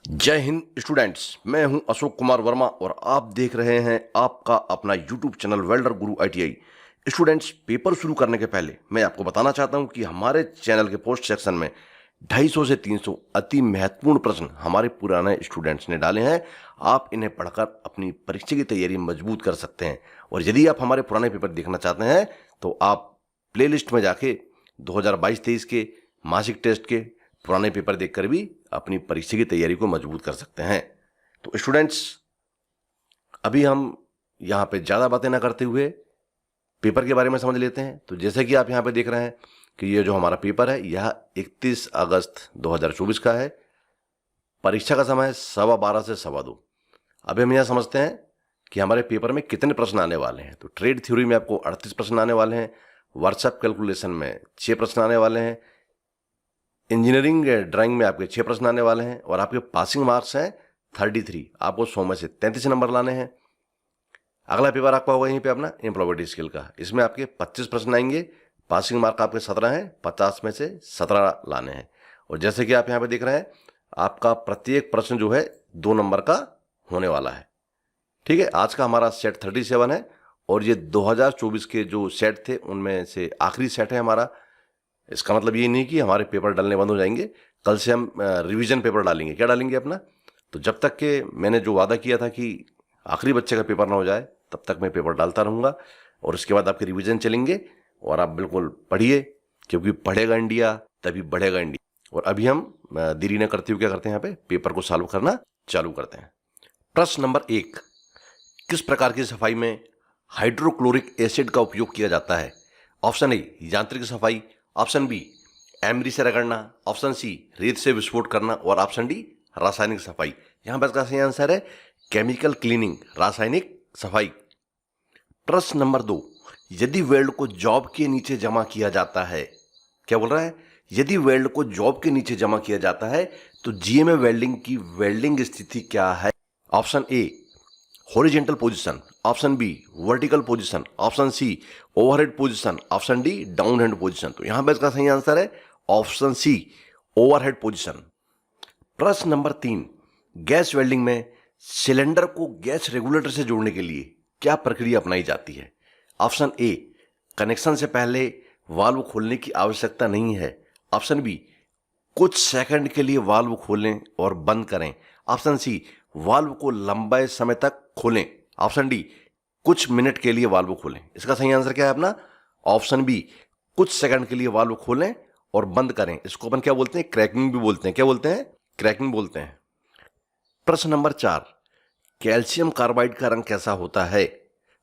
जय हिंद स्टूडेंट्स, मैं हूं अशोक कुमार वर्मा और आप देख रहे हैं आपका अपना यूट्यूब चैनल वेल्डर गुरु आईटीआई। स्टूडेंट्स, पेपर शुरू करने के पहले मैं आपको बताना चाहता हूं कि हमारे चैनल के पोस्ट सेक्शन में 250 से 300 अति महत्वपूर्ण प्रश्न हमारे पुराने स्टूडेंट्स ने डाले हैं। आप इन्हें पढ़कर अपनी परीक्षा की तैयारी मजबूत कर सकते हैं। और यदि आप हमारे पुराने पेपर देखना चाहते हैं तो आप प्लेलिस्ट में जाके 2022-23 के मासिक टेस्ट के पुराने पेपर देखकर भी अपनी परीक्षा की तैयारी को मजबूत कर सकते हैं। तो स्टूडेंट्स, अभी हम यहाँ पे ज़्यादा बातें ना करते हुए पेपर के बारे में समझ लेते हैं। तो जैसे कि आप यहाँ पे देख रहे हैं कि ये जो हमारा पेपर है यह 31 अगस्त 2024 का है। परीक्षा का समय है 12:15 से 2:15। अभी हम यह समझते हैं कि हमारे पेपर में कितने प्रश्न आने वाले हैं। तो ट्रेड थ्योरी में आपको 38 प्रश्न आने वाले हैं, वर्कशॉप कैलकुलेशन में 6 प्रश्न आने वाले हैं, इंजीनियरिंग ड्राइंग में आपके 6 प्रश्न आने वाले हैं और आपके पासिंग मार्क्स हैं 33। आपको 100 में से 33 नंबर लाने हैं। अगला पेपर आपका होगा यहीं पे अपना एम्प्लॉयबिलिटी स्किल का। इसमें आपके 25 प्रश्न आएंगे, पासिंग मार्क आपके 17 हैं, 50 में से 17 लाने हैं। और जैसे कि आप यहाँ पे देख रहे हैं, आपका प्रत्येक प्रश्न जो है 2 नंबर का होने वाला है। ठीक है, आज का हमारा सेट 37 है और ये 2024 के जो सेट थे उनमें से आखिरी सेट है हमारा। इसका मतलब ये नहीं कि हमारे पेपर डलने बंद हो जाएंगे। कल से हम रिवीजन पेपर डालेंगे। क्या डालेंगे अपना? तो जब तक के मैंने जो वादा किया था कि आखिरी बच्चे का पेपर ना हो जाए तब तक मैं पेपर डालता रहूँगा। और उसके बाद आपके रिवीजन चलेंगे और आप बिल्कुल पढ़िए, क्योंकि पढ़ेगा इंडिया तभी बढ़ेगा इंडिया। और अभी हम देरी न करते हुए क्या करते हैं, यहाँ पे पेपर को सॉल्व करना चालू करते हैं। प्रश्न नंबर 1, किस प्रकार की सफाई में हाइड्रोक्लोरिक एसिड का उपयोग किया जाता है? ऑप्शन ए यांत्रिक सफाई, ऑप्शन बी एमरी से रगड़ना, ऑप्शन सी रेत से विस्फोट करना और ऑप्शन डी रासायनिक सफाई। यहां पर इसका सही आंसर है केमिकल क्लीनिंग, रासायनिक सफाई। प्रश्न नंबर 2, यदि वेल्ड को जॉब के नीचे जमा किया जाता है, क्या बोल रहा है? यदि वेल्ड को जॉब के नीचे जमा किया जाता है तो जीएमए वेल्डिंग की वेल्डिंग स्थिति क्या है? Option A horizontal position, option B vertical position, option C overhead position, option D downhand position. तो यहां पर इसका सही आंसर है ऑप्शन सी ओवरहेड पोजीशन। प्रश्न नंबर 3, गैस वेल्डिंग में सिलेंडर को गैस रेगुलेटर से जोड़ने के लिए क्या प्रक्रिया अपनाई जाती है? ऑप्शन ए कनेक्शन से पहले वाल्व खोलने की आवश्यकता नहीं है, ऑप्शन बी कुछ सेकंड के लिए वाल्व खोलें और बंद करें, ऑप्शन सी वाल्व को लंबे समय तक खोलें, ऑप्शन डी कुछ मिनट के लिए वाल्व खोलें। इसका सही आंसर क्या है अपना? ऑप्शन बी कुछ सेकंड के लिए वाल्व खोलें और बंद करें। इसको अपन क्या बोलते हैं? क्रैकिंग भी बोलते हैं। क्या बोलते हैं? क्रैकिंग बोलते हैं। प्रश्न नंबर 4, कैल्शियम कार्बाइड का रंग कैसा होता है?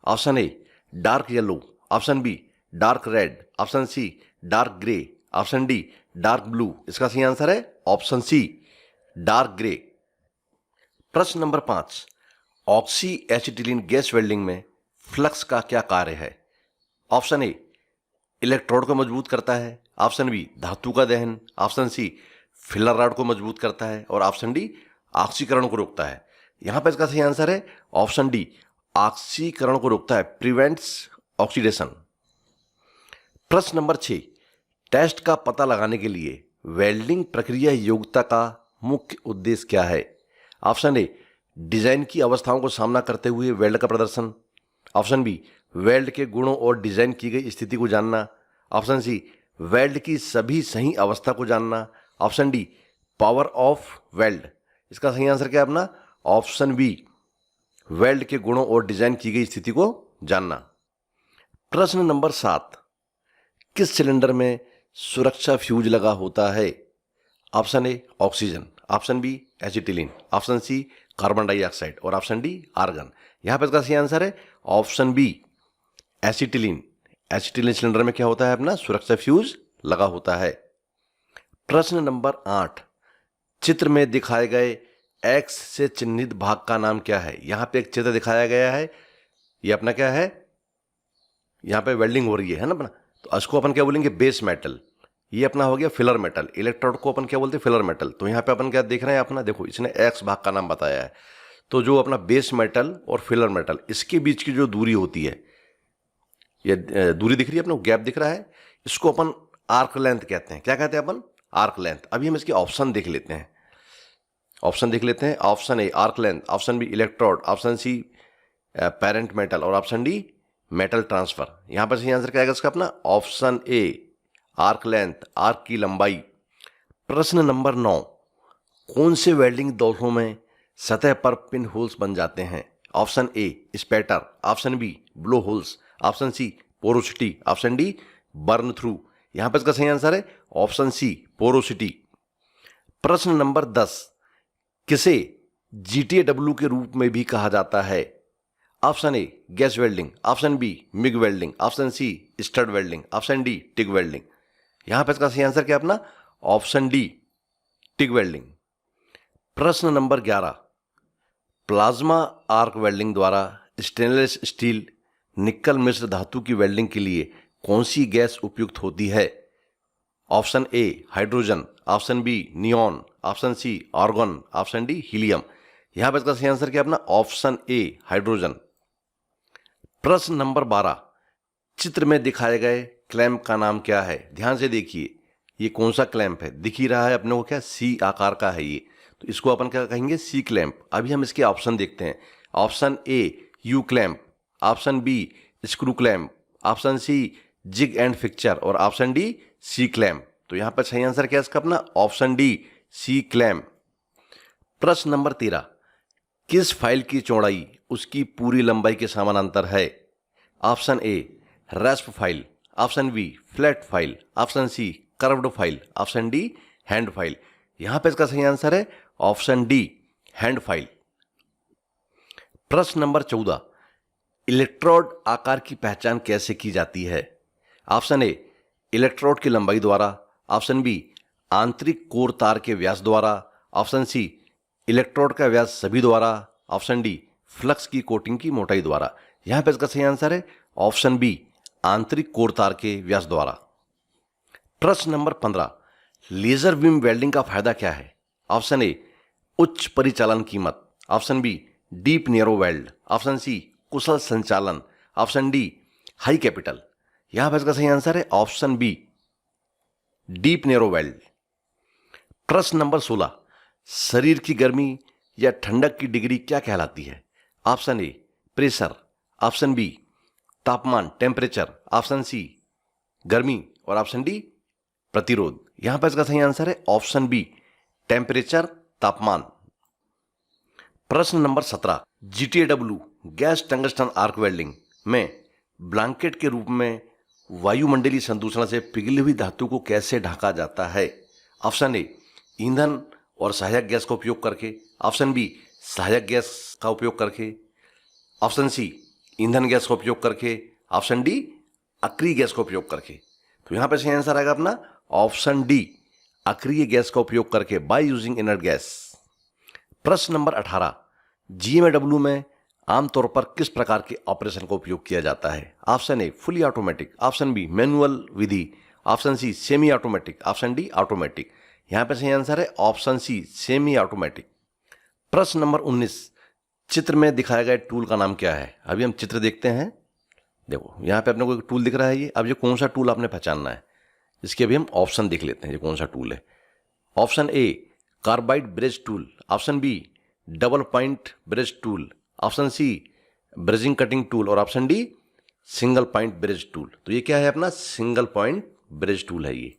Option A dark yellow, option B dark red, option C dark grey, option D dark blue. इसका सही आंसर है ऑप्शन सी डार्क ग्रे। प्रश्न number 5, oxy acetylene gas welding में फ्लक्स का क्या कार्य है? ऑप्शन ए इलेक्ट्रोड को मजबूत करता है, ऑप्शन बी धातु का दहन, ऑप्शन सी फिलर रॉड को मजबूत करता है और ऑप्शन डी ऑक्सीकरण को रोकता है। यहां पर इसका सही आंसर है ऑप्शन डी ऑक्सीकरण को रोकता है, प्रिवेंट्स ऑक्सीडेशन। प्रश्न नंबर 6, टेस्ट का पता लगाने के लिए वेल्डिंग प्रक्रिया योग्यता का मुख्य उद्देश्य क्या है? ऑप्शन ए डिजाइन की अवस्थाओं को सामना करते हुए वेल्ड का प्रदर्शन, ऑप्शन बी वेल्ड के गुणों और डिजाइन की गई स्थिति को जानना, ऑप्शन सी वेल्ड की सभी सही अवस्था को जानना, option D power of weld. इसका सही आंसर क्या है अपना? ऑप्शन बी वेल्ड के गुणों और डिजाइन की गई स्थिति को जानना। प्रश्न नंबर 7, किस सिलेंडर में सुरक्षा फ्यूज लगा होता है? Option A oxygen, option B acetylene, option C carbon dioxide और ऑप्शन डी आर्गन। यहां पर इसका सही आंसर है option B acetylene. Acetylene cylinder में क्या होता है अपना? सुरक्षा फ्यूज लगा होता है। प्रश्न नंबर 8, चित्र में दिखाए गए एक्स से चिन्हित भाग का नाम क्या है? यहां पे एक चित्र दिखाया गया है, ये अपना क्या है? यहां पे वेल्डिंग हो रही है ना अपना, तो इसको अपन क्या बोलेंगे? Base metal. ये अपना हो गया फिलर मेटल। इलेक्ट्रोड को अपन क्या बोलते हैं? Filler metal. तो यहाँ पे अपन क्या देख रहे हैं अपना? देखो, इसने एक्स भाग का नाम बताया है। तो जो अपना बेस मेटल और फिलर मेटल, इसके बीच की जो दूरी होती है, ये दूरी दिख रही है अपने, गैप दिख रहा है, इसको अपन आर्क लेंथ कहते हैं। क्या कहते हैं अपन? Arc length. अभी हम इसके ऑप्शन देख लेते हैं। ऑप्शन देख लेते हैं। Option A arc length, option B electrode, option C parent metal और ऑप्शन डी मेटल ट्रांसफर। यहां पर सही आंसर क्या आएगा इसका अपना option A arc length, arc की लंबाई। प्रश्न नंबर 9, कौन से वेल्डिंग दोषों में सतह पर पिन होल्स बन जाते हैं? Option A spatter, option B blow holes, option C porosity, option D burn through. यहां पर इसका सही आंसर है ऑप्शन सी पोरोसिटी। प्रश्न नंबर 10, किसे GTAW के रूप में भी कहा जाता है? Option A gas welding, option B MIG welding, option C stud welding, option D TIG welding. यहां पर इसका सही आंसर क्या अपना ऑप्शन डी टिग वेल्डिंग। प्रश्न नंबर 11, प्लाज्मा आर्क वेल्डिंग द्वारा स्टेनलेस स्टील निकल मिश्र धातु की वेल्डिंग के लिए कौन सी गैस उपयुक्त होती है? Option A hydrogen, option B neon, option C argon, option D helium. यहां पर इसका सही आंसर क्या अपना ऑप्शन ए हाइड्रोजन। प्रश्न नंबर 12, चित्र में दिखाए गए क्लैंप का नाम क्या है? ध्यान से देखिए, ये कौन सा क्लैंप है? दिख ही रहा है अपने को क्या, सी आकार का है ये, तो इसको अपन क्या कहेंगे सी क्लैंप। अभी हम इसके ऑप्शन देखते हैं। Option A U clamp, option B screw clamp, option C jig and fixture और ऑप्शन डी सी क्लैंप। तो यहां पर सही आंसर क्या है इसका अपना ऑप्शन डी सी क्लैंप। प्रश्न नंबर 13, किस फाइल की चौड़ाई उसकी पूरी लंबाई के समानांतर है? Option A rasp file, option B flat file, option C curved file, option D hand file. यहां पर इसका सही आंसर है ऑप्शन डी हैंड फाइल। प्रश्न नंबर 14, इलेक्ट्रोड आकार की पहचान कैसे की जाती है? ऑप्शन ए इलेक्ट्रोड की लंबाई द्वारा, ऑप्शन बी आंतरिक कोर तार के व्यास द्वारा, ऑप्शन सी इलेक्ट्रोड का व्यास सभी द्वारा, ऑप्शन डी फ्लक्स की कोटिंग की मोटाई द्वारा। यहां पर इसका सही आंसर है ऑप्शन बी आंतरिक कोर तार के व्यास द्वारा। प्रश्न नंबर 15, लेजर बीम वेल्डिंग का फायदा क्या है? ऑप्शन ए उच्च परिचालन कीमत, option B deep narrow weld, option C कुशल संचालन, ऑप्शन डी हाई कैपिटल। यहां पर इसका सही आंसर है option B deep narrow weld. प्रश्न नंबर 16, शरीर की गर्मी या ठंडक की डिग्री क्या कहलाती है? Option A pressure, option B तापमान टेम्परेचर, ऑप्शन सी गर्मी और ऑप्शन डी प्रतिरोध। यहां पर इसका सही आंसर है ऑप्शन बी टेम्परेचर तापमान। प्रश्न number 17, GTAW gas tungsten arc welding में ब्लैंकेट के रूप में वायुमंडलीय संदूषण से पिघली हुई धातु को कैसे ढका जाता है? ऑप्शन ए ईंधन और सहायक गैस का उपयोग करके, ऑप्शन बी सहायक गैस का उपयोग करके, ऑप्शन सी ईंधन गैस का उपयोग करके, ऑप्शन डी अक्रिय गैस का उपयोग करके। तो यहां पर सही आंसर आएगा अपना ऑप्शन डी अक्रिय गैस का उपयोग करके, बाय यूजिंग इनर्ट गैस। प्रश्न नंबर 18, GMAW में आमतौर पर किस प्रकार के ऑपरेशन का उपयोग किया जाता है? Option A fully automatic, option B manual विधि, option C semi automatic, option D automatic. यहां पर सही आंसर है ऑप्शन सी सेमी ऑटोमेटिक। प्रश्न नंबर 19, चित्र में दिखाए गए टूल का नाम क्या है? अभी हम चित्र देखते हैं। देखो यहां पे अपने को एक टूल दिख रहा है ये। अब ये कौन सा टूल आपने पहचानना है, इसके अभी हम ऑप्शन देख लेते हैं ये कौन सा टूल है। Option A carbide braze tool, option B double point braze tool, option C brazing cutting tool और option D single point braze tool. तो ये क्या है अपना सिंगल पॉइंट ब्रेज टूल है ये।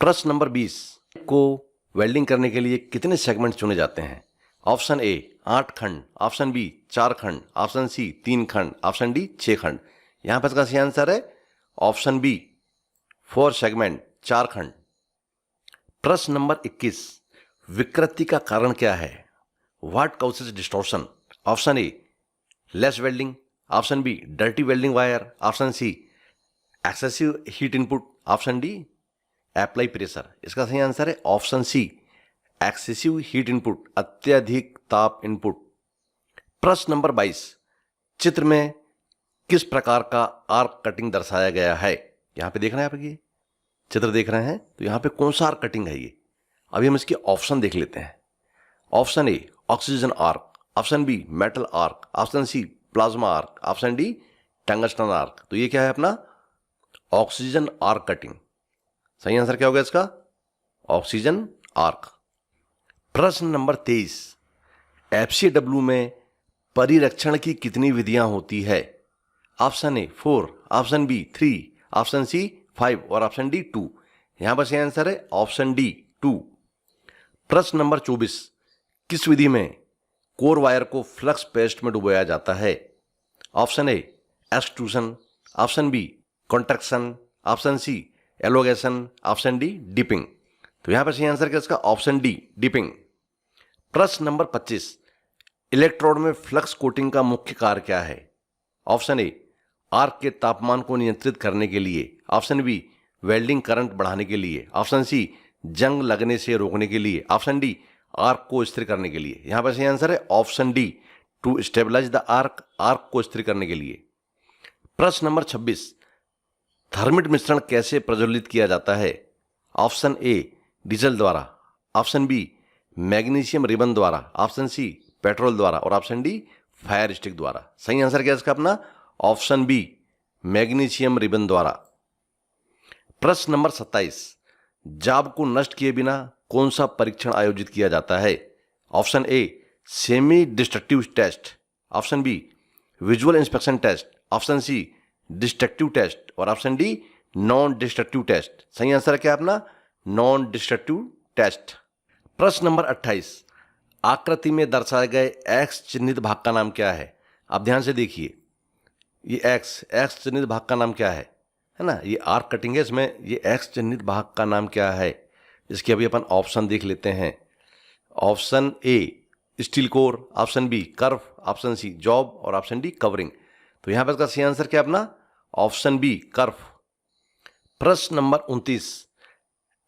प्रश्न नंबर 20, को वेल्डिंग करने के लिए कितने सेगमेंट चुने जाते हैं? ऑप्शन ए 8 खंड, ऑप्शन बी 4 खंड, ऑप्शन सी 3 खंड, ऑप्शन डी 6 खंड। यहां पर इसका सही आंसर है ऑप्शन बी 4 सेगमेंट 4 खंड। प्रश्न नंबर 21, विकृति का कारण क्या है? What causes distortion? Option A less welding, option B dirty welding wire, option C excessive heat input, option D apply pressure. इसका सही आंसर है option C excessive heat input, अत्यधिक ताप इनपुट। प्रश्न नंबर 22, चित्र में किस प्रकार का आर्क कटिंग दर्शाया गया है? यहां पे देख रहे हैं आप ये चित्र देख रहे हैं, तो यहां पे कौन सा आर्क कटिंग है ये? अभी हम इसके ऑप्शन देख लेते हैं। Option A oxygen arc, option B metal arc, option C plasma arc, option D tungsten arc. तो ये क्या है अपना ऑक्सीजन आर्क कटिंग। सही आंसर क्या होगा इसका ऑक्सीजन आर्क। प्रश्न नंबर 23, एफसीडब्ल्यू में परिरक्षण की कितनी विधियां होती है? Option A 4, option B 3, option C 5 और ऑप्शन डी 2। यहां पर सही आंसर है ऑप्शन डी 2। प्रश्न नंबर 24, किस विधि में कोर वायर को फ्लक्स पेस्ट में डुबोया जाता है? Option A extrusion, option B contraction, option C elongation, option D dipping. तो यहां पर सही आंसर क्या इसका? Option D dipping. प्रश्न नंबर 25, इलेक्ट्रोड में फ्लक्स कोटिंग का मुख्य कार्य क्या है? ऑप्शन ए आर्क के तापमान को नियंत्रित करने के लिए, ऑप्शन बी वेल्डिंग करंट बढ़ाने के लिए, ऑप्शन सी जंग लगने से रोकने के लिए, ऑप्शन डी आर्क को स्थिर करने के लिए। यहां पर सही आंसर है option D to stabilize the arc, arc को स्थिर करने के लिए। प्रश्न नंबर 26, थर्मिट मिश्रण कैसे प्रज्वलित किया जाता है? ऑप्शन ए डीजल द्वारा, ऑप्शन बी मैग्नीशियम रिबन द्वारा, ऑप्शन सी पेट्रोल द्वारा और ऑप्शन डी फायर स्टिक द्वारा। सही आंसर क्या है इसका अपना? ऑप्शन बी मैग्नीशियम रिबन द्वारा। प्रश्न नंबर 27, जाब को नष्ट किए बिना कौन सा परीक्षण आयोजित किया जाता है? Option A semi destructive test, option B visual inspection test, option C destructive test और option D non destructive test. सही आंसर है क्या अपना? Non destructive test. प्रश्न नंबर 28, आकृति में दर्शाए गए एक्स चिन्हित भाग का नाम क्या है? आप ध्यान से देखिए, ये एक्स चिन्हित भाग का नाम क्या है ना? ये आर्क कटिंग है, इसमें ये एक्स चिन्हित भाग का नाम क्या है? इसके अभी अपन ऑप्शन देख लेते हैं। Option A steel core, option B curve, option C job और ऑप्शन डी कवरिंग। तो यहां पर इसका सही आंसर क्या अपना? Option B curve. प्रश्न नंबर 29,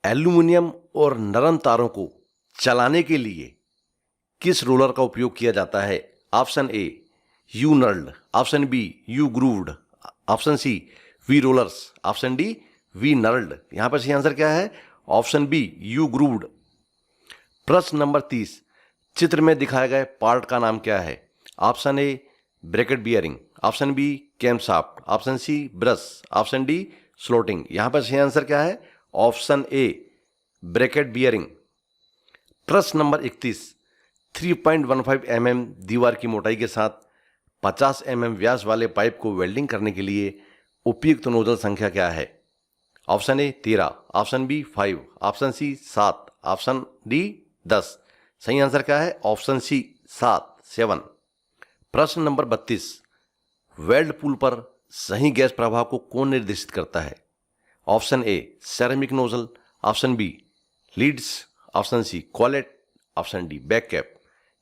एल्यूमिनियम और नरम तारों को चलाने के लिए किस रोलर का उपयोग किया जाता है? Option A U knurled, option B U grooved, option C V rollers, option D V knurled. यहां पर सही आंसर क्या है? Option B U grooved. प्रश्न नंबर 30, चित्र में दिखाए गए पार्ट का नाम क्या है? Option A bracket bearing, option B camshaft, option C brush, option D slotting. यहां पर सही आंसर क्या है? Option A bracket bearing. प्रश्न नंबर 31, 3.15 mm दीवार की मोटाई के साथ 50 mm व्यास वाले पाइप को वेल्डिंग करने के लिए उपयुक्त नोजल संख्या क्या है? Option A 13, option B 5, option C 7, option D 10। सही आंसर क्या है? Option C 7। प्रश्न नंबर 32, वेल्ड पुल पर सही गैस प्रवाह को कौन निर्देशित करता है? Option A ceramic nozzle, option B leads, option C collet, option D back cap.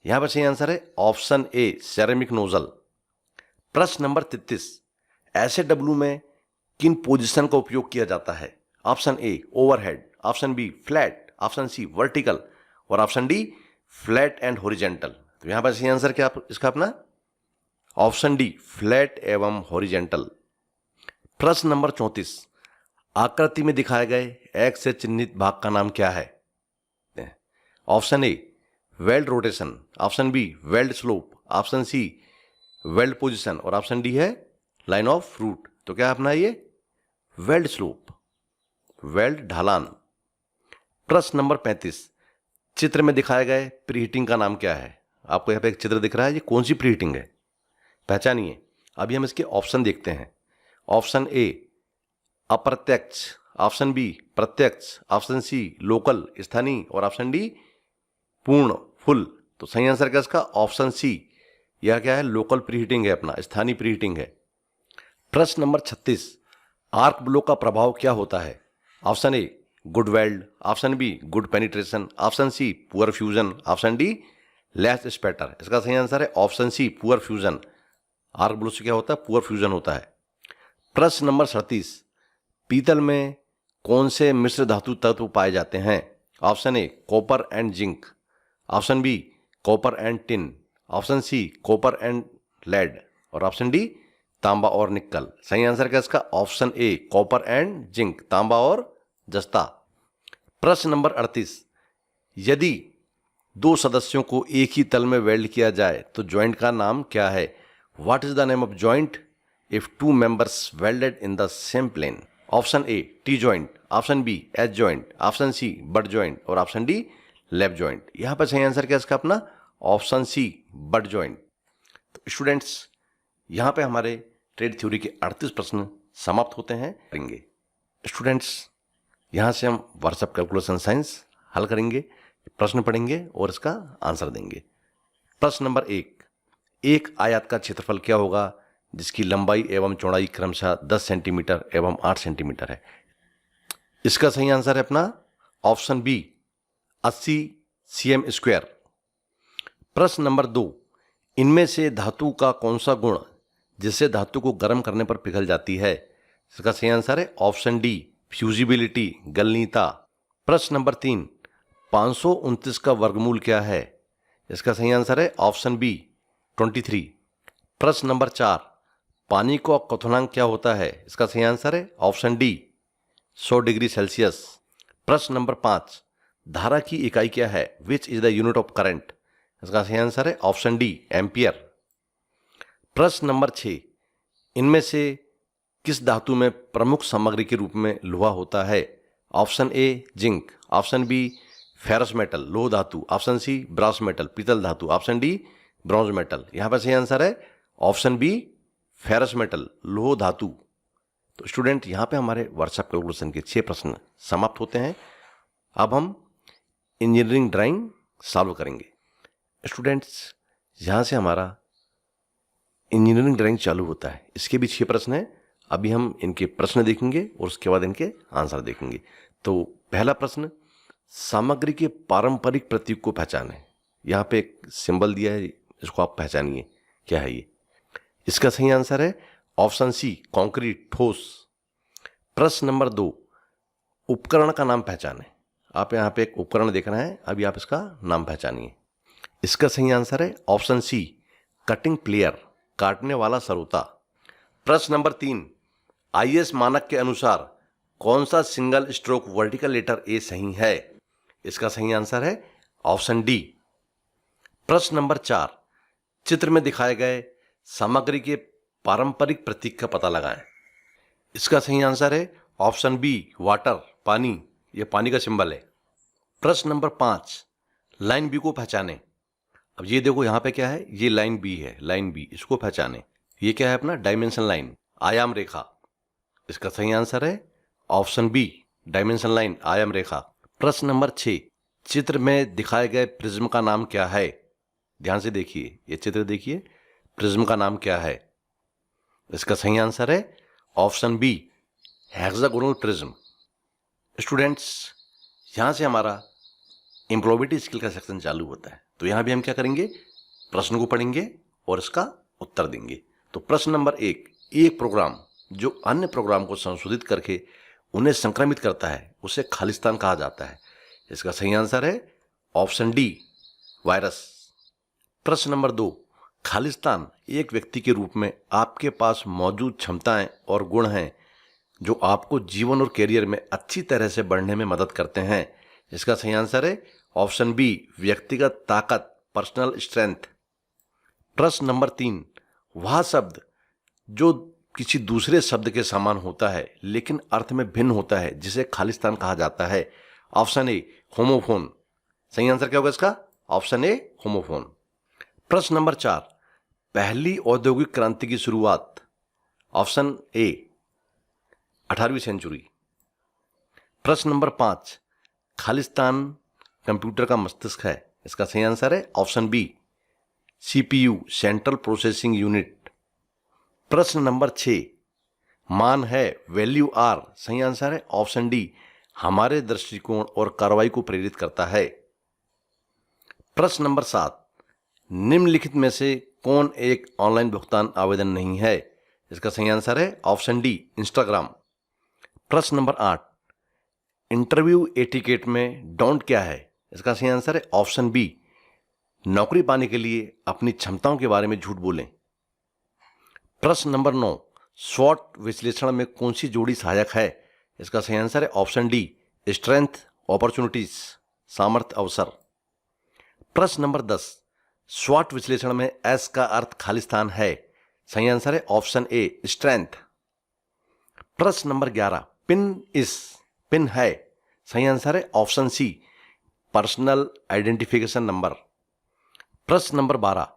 यहां पर सही आंसर है ऑप्शन ए सेरेमिक नोजल। प्रश्न नंबर 33, एसएडब्ल्यू में किन पोजीशन का उपयोग किया जाता है? Option A overhead, option B flat, option C vertical और option D flat and horizontal. तो यहां पर सही आंसर क्या इसका अपना? ऑप्शन डी फ्लैट एवं हॉरिजेंटल। प्रश्न नंबर 34, आकृति में दिखाए गए एक्स से चिन्हित भाग का नाम क्या है? Option A weld rotation, option B weld slope, option C weld position और ऑप्शन डी है लाइन ऑफ रूट। तो क्या अपना ये वेल्ड स्लोप, वेल्ड ढलान। प्रश्न नंबर 35, चित्र में दिखाए गए प्रीहीटिंग का नाम क्या है? आपको यहां पे एक चित्र दिख रहा है, ये कौन सी प्रीहीटिंग है? पहचानिए। अभी हम इसके ऑप्शन देखते हैं। ऑप्शन ए अप्रत्यक्ष, ऑप्शन बी प्रत्यक्ष, ऑप्शन सी लोकल स्थानीय और ऑप्शन डी पूर्ण फुल। तो सही आंसर क्या इसका? ऑप्शन सी, यह क्या है? लोकल प्रीहीटिंग है अपना, स्थानीय प्रीहीटिंग है। प्रश्न नंबर 36, आर्क ब्लो का प्रभाव क्या होता है? Option A good weld, option B good penetration, option C poor fusion, option D less spatter. इसका सही आंसर है option C poor fusion. Arc blow से क्या होता है? पुअर फ्यूजन होता है। प्रश्न नंबर 37, पीतल में कौन से मिश्र धातु तत्व पाए जाते हैं? Option A copper and zinc, option B copper and tin, option C copper and lead और ऑप्शन डी तांबा और निकल। सही आंसर क्या इसका? Option A copper and zinc, तांबा और जस्ता। प्रश्न नंबर 38, यदि दो सदस्यों को एक ही तल में वेल्ड किया जाए तो ज्वाइंट का नाम क्या है? What is the name of joint if two members welded in the same plane? Option A T joint, option B H joint, option C butt joint और ऑप्शन डी लैप जॉइंट। यहाँ पर सही answer क्या है इसका अपना option C butt joint. तो students यहाँ पे हमारे ट्रेड थ्योरी के 38 प्रश्न समाप्त होते हैं। करेंगे स्टूडेंट्स यहाँ से हम व्हाट्सएप कैलकुलेशन साइंस हल करेंगे, प्रश्न पढ़ेंगे और इसका आंसर देंगे। प्रश्न नंबर 1, एक आयत का क्षेत्रफल क्या होगा जिसकी लंबाई एवं चौड़ाई क्रमशः 10 सेंटीमीटर एवं 8 सेंटीमीटर है। इसका सही आंसर है अपना ऑप्शन बी 80 cm स्क्वायर। प्रश्न नंबर 2, इनमें से धातु का कौन सा गुण जिससे धातु को गर्म करने पर पिघल जाती है। इसका सही आंसर है ऑप्शन डी फ्यूजिबिलिटी गलनीयता। प्रश्न नंबर 3, 529 का वर्गमूल क्या है। इसका सही आंसर है ऑप्शन बी 23। प्रश्न नंबर 4, पानी का क्वथनांक क्या होता है। इसका सही आंसर है ऑप्शन डी 100 डिग्री सेल्सियस। प्रश्न नंबर 5, धारा की इकाई क्या है, which is the unit of current. इसका सही आंसर है ऑप्शन डी एम्पियर। प्रश्न नंबर 6, इनमें से किस धातु में प्रमुख सामग्री के रूप में लोहा होता है। Option A zinc, option B ferrous metal लोह धातु, ऑप्शन सी ब्रास मेटल पीतल धातु, ऑप्शन डी ब्रॉन्ज मेटल। यहां पर सही आंसर है ऑप्शन बी फेरस मेटल लोह धातु। तो स्टूडेंट यहां पे हमारे व्हाट्सएप कैलकुलेशन के 6 प्रश्न समाप्त होते हैं। अब हम इंजीनियरिंग ड्राइंग सॉल्व करेंगे। स्टूडेंट्स यहां से हमारा इंजीनियरिंग ड्राइंग चालू होता है। इसके भी 6 प्रश्न हैं। अभी हम इनके प्रश्न देखेंगे और उसके बाद इनके आंसर देखेंगे। तो पहला प्रश्न, सामग्री के पारंपरिक प्रतीक को पहचानें। यहाँ पे एक सिंबल दिया है, इसको आप पहचानिए क्या है ये। इसका सही आंसर है ऑप्शन सी कंक्रीट ठोस। प्रश्न नंबर 2, उपकरण का नाम पहचानें। आप यहाँ पे एक उपकरण देख रहे हैं, अभी आप इसका नाम पहचानिए। इसका सही आंसर है ऑप्शन सी कटिंग प्लेयर काटने वाला सरोता। प्रश्न नंबर 3, आईएस मानक के अनुसार कौन सा single stroke vertical letter A सही है। इसका सही आंसर है ऑप्शन डी। प्रश्न नंबर 4, चित्र में दिखाए गए सामग्री के पारंपरिक प्रतीक का पता लगाएं। इसका सही आंसर है ऑप्शन बी वाटर पानी, यह पानी का सिंबल है। प्रश्न नंबर 5, लाइन बी को पहचानें। अब ये देखो यहाँ पे क्या है, ये लाइन बी है, लाइन बी, इसको पहचानें। ये क्या है अपना डायमेंशन लाइन आयाम रेखा। इसका सही आंसर है ऑप्शन बी डायमेंशन लाइन आयाम रेखा। प्रश्न नंबर 6, चित्र में दिखाए गए प्रिज्म का नाम क्या है। ध्यान से देखिए, ये चित्र देखिए, प्रिज्म का नाम क्या है। इसका सही आंसर है option B hexagonal prism. Students यहां से हमारा एम्प्लॉयबिलिटी स्किल का सेक्शन चालू होता है। तो यहां भी हम क्या करेंगे, प्रश्न को पढ़ेंगे और इसका उत्तर देंगे। तो प्रश्न नंबर 1, एक प्रोग्राम जो अन्य प्रोग्राम को संशोधित करके उन्हें संक्रमित करता है उसे खालिस्तान कहा जाता है। इसका सही आंसर है ऑप्शन डी वायरस। प्रश्न नंबर 2, खालिस्तान एक व्यक्ति के रूप में आपके पास मौजूद क्षमताएं और गुण हैं जो आपको जीवन और कैरियर में अच्छी तरह से बढ़ने में मदद करते हैं। इसका सही आंसर है ऑप्शन बी व्यक्तिगत ताकत पर्सनल स्ट्रेंथ। प्रश्न नंबर 3, वह शब्द जो किसी दूसरे शब्द के समान होता है लेकिन अर्थ में भिन्न होता है जिसे खालिस्तान कहा जाता है। Option A homophone. सही आंसर क्या होगा इसका, ऑप्शन ए होमोफोन। प्रश्न नंबर 4, पहली औद्योगिक क्रांति की शुरुआत। ऑप्शन ए 18वीं सेंचुरी। प्रश्न नंबर 5, खालिस्तान कंप्यूटर का मस्तिष्क है। इसका सही आंसर है option B CPU central processing unit. प्रश्न नंबर 6, मान है वैल्यू आर। सही आंसर है ऑप्शन डी हमारे दृष्टिकोण और कार्रवाई को प्रेरित करता है। प्रश्न नंबर 7, निम्नलिखित में से कौन एक ऑनलाइन भुगतान आवेदन नहीं है। इसका सही आंसर है ऑप्शन डी इंस्टाग्राम। प्रश्न नंबर 8, इंटरव्यू एटिकेट में डोंट क्या है। इसका सही आंसर है ऑप्शन बी नौकरी पाने के लिए अपनी क्षमताओं के बारे में झूठ बोलें। प्रश्न नंबर 9, स्वॉट विश्लेषण में कौन सी जोड़ी सहायक है। इसका सही आंसर है ऑप्शन डी स्ट्रेंथ अपॉर्चुनिटीज सामर्थ्य अवसर। प्रश्न नंबर 10, स्वॉट विश्लेषण में एस का अर्थ खालिस्तान है। सही आंसर है ऑप्शन ए स्ट्रेंथ। प्रश्न नंबर 11, पिन है। सही आंसर है option C personal identification number. प्रश्न नंबर 12,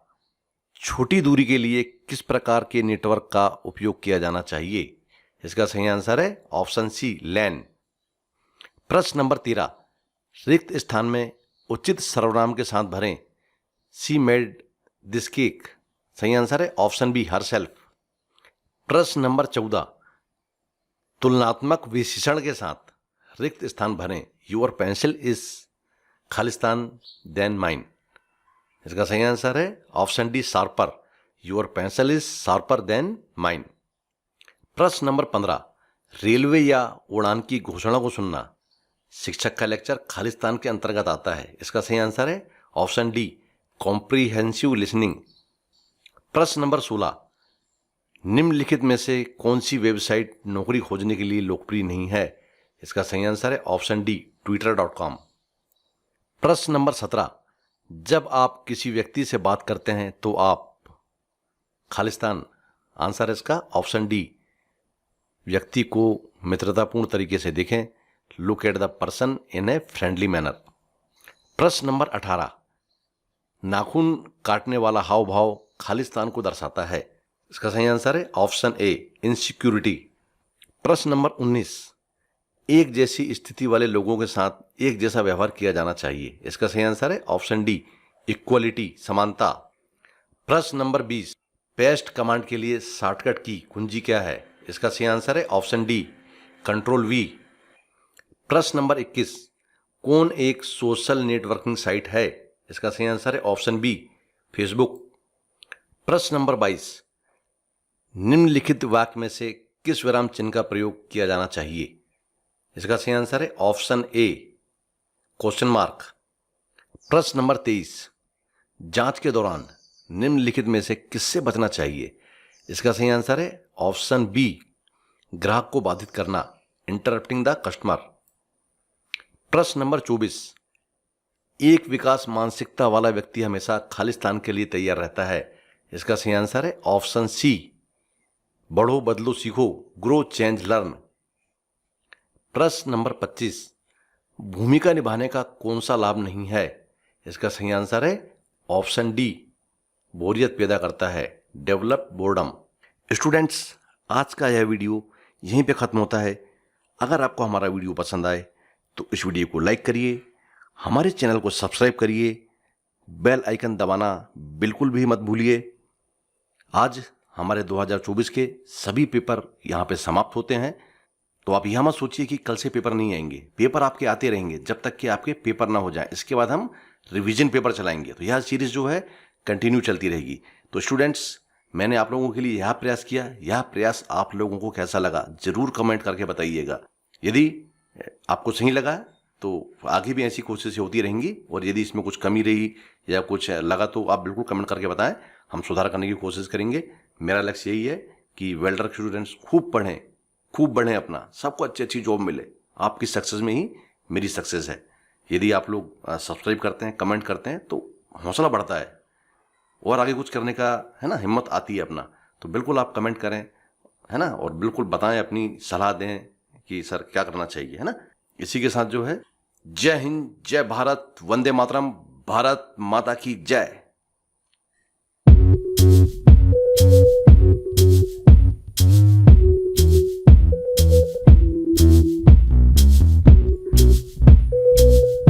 छोटी दूरी के लिए किस प्रकार के नेटवर्क का उपयोग किया जाना चाहिए? इसका सही आंसर है ऑप्शन सी, लैन। प्रश्न नंबर 13, रिक्त स्थान में उचित सर्वनाम के साथ भरें। She made this cake. सही आंसर है ऑप्शन बी, हरसेल्फ। प्रश्न नंबर 14, तुलनात्मक विशेषण के साथ रिक्त स्थान भरें। Your pencil is Khalistan then mine. इसका सही आंसर है option D, sharper. Your pencil is sharper then mine. प्रश्न नंबर 15, रेलवे या उड़ान की घोषणा को सुनना। शिक्षक का लेक्चर खालिस्तान के अंतर्गत आता है। इसका सही आंसर है ऑप्शन डी, कॉम्प्रिहेंसिव लिसनिंग। प्रश्न नंबर 16, निम्नलिखित में से कौन सी वेबसाइट नौकरी खोजने के लिए लोकप्रिय नहीं है? इसका सही आंसर है ऑप्शन डी, twitter.com। प्रश्न नंबर 17, जब आप किसी व्यक्ति से बात करते हैं तो आप खालिस्तान। आंसर है इसका ऑप्शन डी, व्यक्ति को मित्रतापूर्ण तरीके से देखें। Look at the person in a friendly manner. प्रश्न नंबर 18, नाखून काटने वाला हाव भाव खालिस्तान को दर्शाता है। इसका सही आंसर है ऑप्शन ए, इनसिक्योरिटी। प्रश्न नंबर 19, एक जैसी स्थिति वाले लोगों के साथ एक जैसा व्यवहार किया जाना चाहिए। इसका सही आंसर है ऑप्शन डी, इक्वलिटी, समानता। प्रश्न नंबर 20, पेस्ट कमांड के लिए शॉर्टकट की कुंजी क्या है? इसका सही आंसर है ऑप्शन डी, कंट्रोल वी। प्रश्न नंबर 21, कौन एक सोशल नेटवर्किंग साइट है? इसका सही आंसर है ऑप्शन बी, फेसबुक। प्रश्न नंबर 22, निम्नलिखित वाक्य में से किस विराम चिन्ह का प्रयोग किया जाना चाहिए? इसका सही आंसर है ऑप्शन ए, क्वेश्चन मार्क। प्रश्न नंबर 23, जांच के दौरान निम्नलिखित में से किससे बचना चाहिए? इसका सही आंसर है ऑप्शन बी, ग्राहक को बाधित करना, इंटरप्टिंग द कस्टमर। प्रश्न नंबर 24, एक विकास मानसिकता वाला व्यक्ति हमेशा खालिस्तान के लिए तैयार रहता है। इसका सही आंसर है ऑप्शन सी, बढ़ो बदलो सीखो, ग्रो चेंज लर्न। प्रश्न नंबर 25, भूमिका निभाने का कौन सा लाभ नहीं है? इसका सही आंसर है ऑप्शन डी, बोरियत पैदा करता है, डेवलप बोर्डम। स्टूडेंट्स, आज का यह वीडियो यहीं पे ख़त्म होता है। अगर आपको हमारा वीडियो पसंद आए तो इस वीडियो को लाइक करिए, हमारे चैनल को सब्सक्राइब करिए, बेल आइकन दबाना बिल्कुल भी मत भूलिए। आज हमारे 2024 के सभी पेपर यहाँ पे समाप्त होते हैं, तो आप यह मत सोचिए कि कल से पेपर नहीं आएंगे। पेपर आपके आते रहेंगे जब तक कि आपके पेपर ना हो जाए। इसके बाद हम रिवीजन पेपर चलाएंगे, तो यह सीरीज जो है कंटिन्यू चलती रहेगी। तो स्टूडेंट्स, मैंने आप लोगों के लिए यह प्रयास किया, यह प्रयास आप लोगों को कैसा लगा जरूर कमेंट करके बताइएगा। यदि आपको सही लगा तो आगे भी ऐसी कोशिशें होती रहेंगी, और यदि इसमें कुछ कमी रही या कुछ लगा तो आप बिल्कुल कमेंट करके बताएं, हम सुधार करने की कोशिश करेंगे। मेरा लक्ष्य यही है कि वेल्डर के स्टूडेंट्स खूब पढ़ें, खूब बढ़ें, अपना सबको अच्छी अच्छी जॉब मिले। आपकी सक्सेस में ही मेरी सक्सेस है। यदि आप लोग सब्सक्राइब करते हैं, कमेंट करते हैं तो हौसला बढ़ता है और आगे कुछ करने का, है ना, हिम्मत आती है अपना। तो बिल्कुल आप कमेंट करें, है ना, और बिल्कुल बताएं, अपनी सलाह दें कि सर क्या करना चाहिए, है ना। इसी के साथ जो है, जय हिंद, जय भारत, वंदे मातरम, भारत माता की जय।